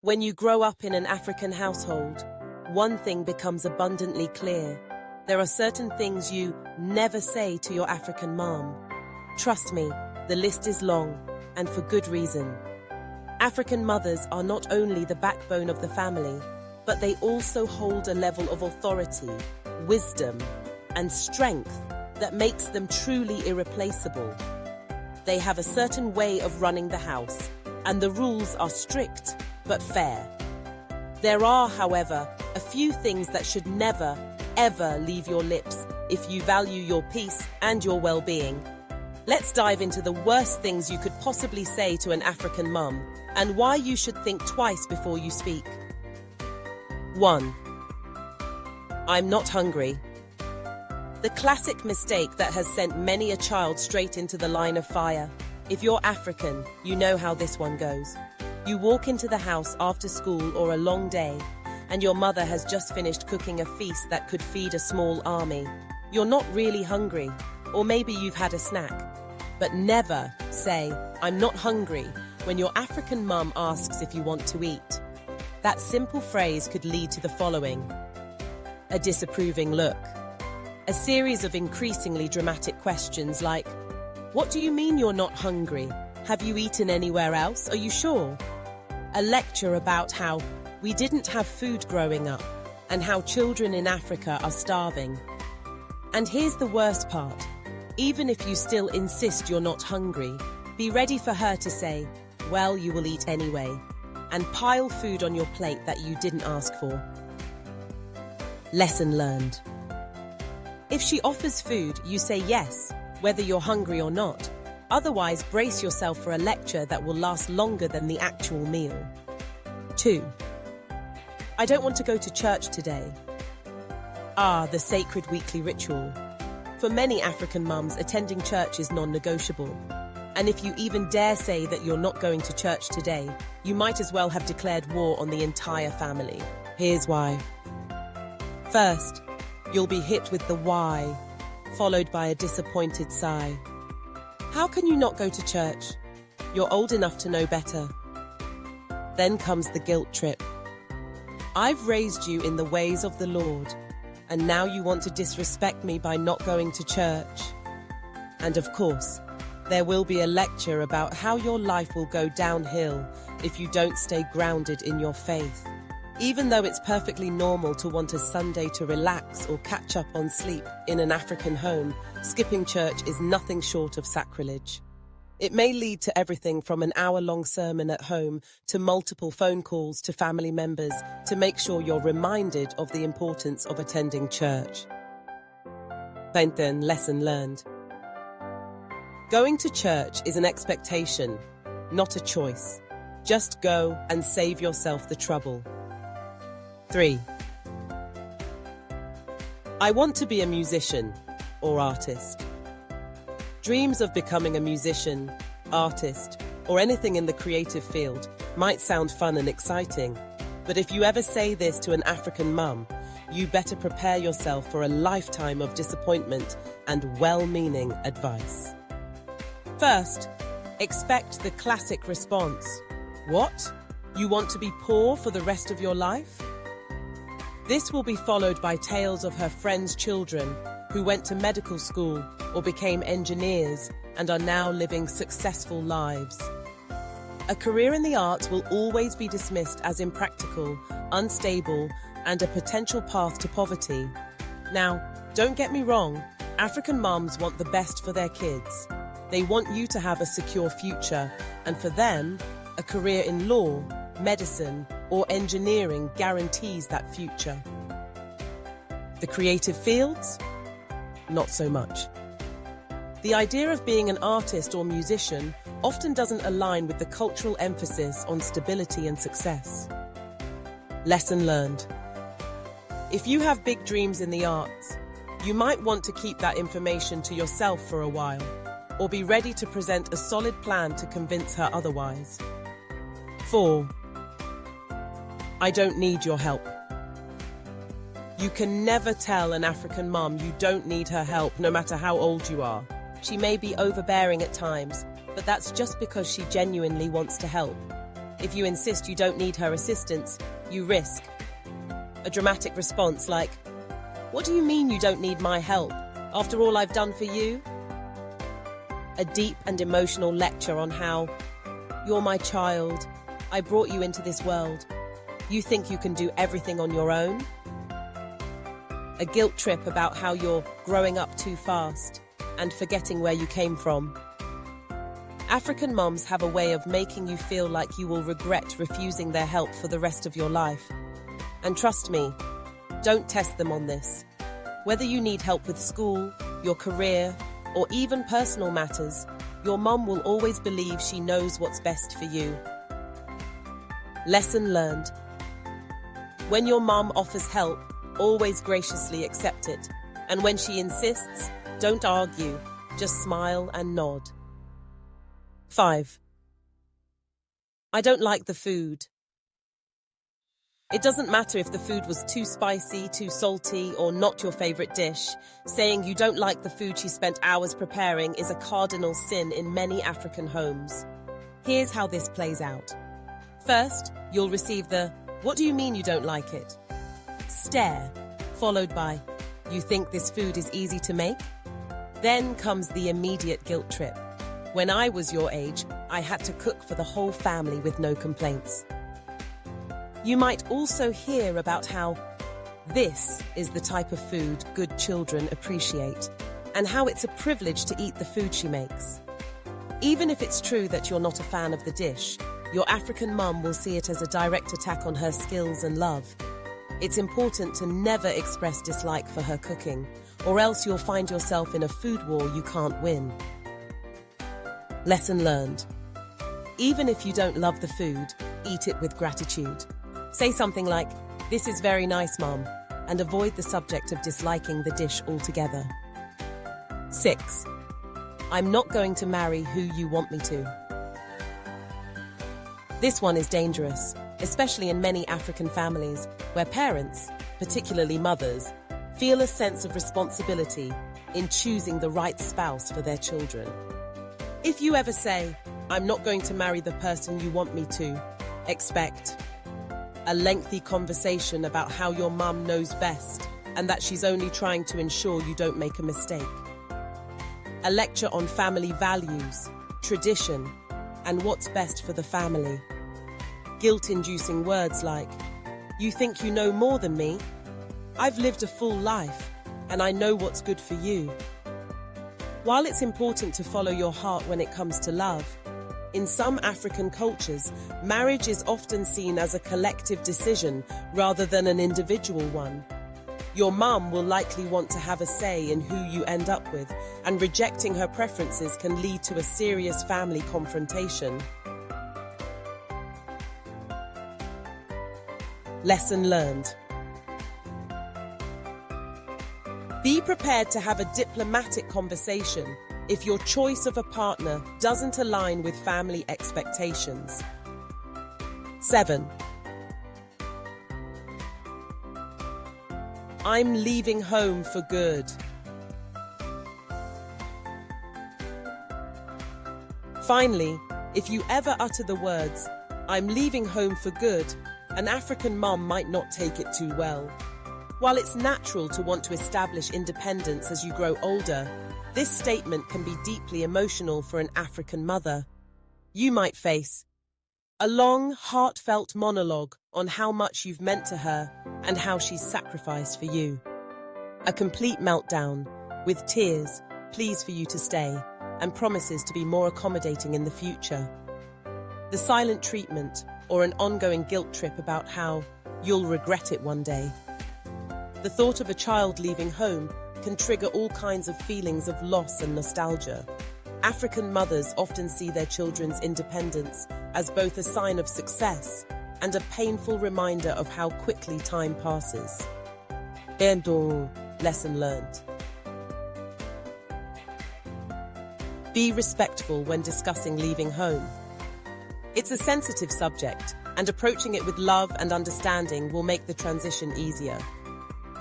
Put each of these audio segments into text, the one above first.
When you grow up in an African household, one thing becomes abundantly clear. There are certain things you never say to your African mom. Trust me, the list is long, and for good reason. African mothers are not only the backbone of the family, but they also hold a level of authority, wisdom, and strength that makes them truly irreplaceable. They have a certain way of running the house, and the rules are strict but fair. There are, however, a few things that should never, ever leave your lips if you value your peace and your well-being. Let's dive into the worst things you could possibly say to an African mum and why you should think twice before you speak. 1. I'm not hungry. The classic mistake that has sent many a child straight into the line of fire. If you're African, you know how this one goes. You walk into the house after school or a long day, and your mother has just finished cooking a feast that could feed a small army. You're not really hungry, or maybe you've had a snack. But never say, I'm not hungry, when your African mum asks if you want to eat. That simple phrase could lead to the following: a disapproving look, a series of increasingly dramatic questions like, what do you mean you're not hungry? Have you eaten anywhere else? Are you sure? A lecture about how we didn't have food growing up and how children in Africa are starving. And here's the worst part. Even if you still insist you're not hungry, be ready for her to say, well, you will eat anyway, and pile food on your plate that you didn't ask for. Lesson learned. If she offers food, you say yes, whether you're hungry or not. Otherwise, brace yourself for a lecture that will last longer than the actual meal. 2. I don't want to go to church today. The sacred weekly ritual. For many African mums, attending church is non-negotiable. And if you even dare say that you're not going to church today, you might as well have declared war on the entire family. Here's why. First, you'll be hit with the why, followed by a disappointed sigh. How can you not go to church? You're old enough to know better. Then comes the guilt trip. I've raised you in the ways of the Lord, and now you want to disrespect me by not going to church. And of course, there will be a lecture about how your life will go downhill if you don't stay grounded in your faith. Even though it's perfectly normal to want a Sunday to relax or catch up on sleep in an African home, skipping church is nothing short of sacrilege. It may lead to everything from an hour-long sermon at home to multiple phone calls to family members to make sure you're reminded of the importance of attending church. Lesson learned. Going to church is an expectation, not a choice. Just go and save yourself the trouble. 3. I want to be a musician or artist. Dreams of becoming a musician, artist, or anything in the creative field might sound fun and exciting, but if you ever say this to an African mum, you better prepare yourself for a lifetime of disappointment and well-meaning advice. First, expect the classic response. What? You want to be poor for the rest of your life? This will be followed by tales of her friends' children who went to medical school or became engineers and are now living successful lives. A career in the arts will always be dismissed as impractical, unstable, and a potential path to poverty. Now, don't get me wrong, African mums want the best for their kids. They want you to have a secure future, and for them, a career in law, medicine, or engineering guarantees that future. The creative fields? Not so much. The idea of being an artist or musician often doesn't align with the cultural emphasis on stability and success. Lesson learned. If you have big dreams in the arts, you might want to keep that information to yourself for a while, or be ready to present a solid plan to convince her otherwise. 4. I don't need your help. You can never tell an African mum you don't need her help, no matter how old you are. She may be overbearing at times, but that's just because she genuinely wants to help. If you insist you don't need her assistance, you risk a dramatic response like, "What do you mean you don't need my help? After all I've done for you?" A deep and emotional lecture on how, "You're my child. I brought you into this world. You think you can do everything on your own?" A guilt trip about how you're growing up too fast and forgetting where you came from. African moms have a way of making you feel like you will regret refusing their help for the rest of your life. And trust me, don't test them on this. Whether you need help with school, your career, or even personal matters, your mom will always believe she knows what's best for you. Lesson learned. When your mom offers help, always graciously accept it. And when she insists, don't argue, just smile and nod. 5. I don't like the food. It doesn't matter if the food was too spicy, too salty, or not your favorite dish. Saying you don't like the food she spent hours preparing is a cardinal sin in many African homes. Here's how this plays out. First, you'll receive the, "What do you mean you don't like it?" stare, followed by, "You think this food is easy to make?" Then comes the immediate guilt trip. "When I was your age, I had to cook for the whole family with no complaints." You might also hear about how this is the type of food good children appreciate, and how it's a privilege to eat the food she makes. Even if it's true that you're not a fan of the dish, your African mum will see it as a direct attack on her skills and love. It's important to never express dislike for her cooking, or else you'll find yourself in a food war you can't win. Lesson learned. Even if you don't love the food, eat it with gratitude. Say something like, "This is very nice, Mom," and avoid the subject of disliking the dish altogether. 6. I'm not going to marry who you want me to. This one is dangerous, especially in many African families where parents, particularly mothers, feel a sense of responsibility in choosing the right spouse for their children. If you ever say, "I'm not going to marry the person you want me to," expect a lengthy conversation about how your mum knows best and that she's only trying to ensure you don't make a mistake. A lecture on family values, tradition, and what's best for the family. Guilt-inducing words like, "You think you know more than me? I've lived a full life, and I know what's good for you." While it's important to follow your heart when it comes to love, in some African cultures, marriage is often seen as a collective decision rather than an individual one. Your mum will likely want to have a say in who you end up with, and rejecting her preferences can lead to a serious family confrontation. Lesson learned. Be prepared to have a diplomatic conversation if your choice of a partner doesn't align with family expectations. 7. I'm leaving home for good. Finally, if you ever utter the words, "I'm leaving home for good," an African mum might not take it too well. While it's natural to want to establish independence as you grow older, this statement can be deeply emotional for an African mother. You might face a long, heartfelt monologue on how much you've meant to her and how she's sacrificed for you. A complete meltdown, with tears, pleas for you to stay, and promises to be more accommodating in the future. The silent treatment, or an ongoing guilt trip about how you'll regret it one day. The thought of a child leaving home can trigger all kinds of feelings of loss and nostalgia. African mothers often see their children's independence as both a sign of success and a painful reminder of how quickly time passes. Lesson learned. Be respectful when discussing leaving home. It's a sensitive subject, and approaching it with love and understanding will make the transition easier.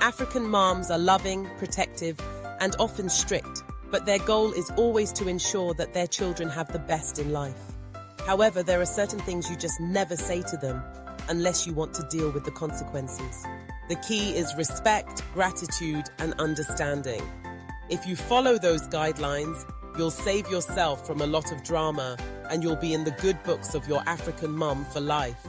African moms are loving, protective, and often strict, but their goal is always to ensure that their children have the best in life. However, there are certain things you just never say to them unless you want to deal with the consequences. The key is respect, gratitude, and understanding. If you follow those guidelines, you'll save yourself from a lot of drama and you'll be in the good books of your African mum for life.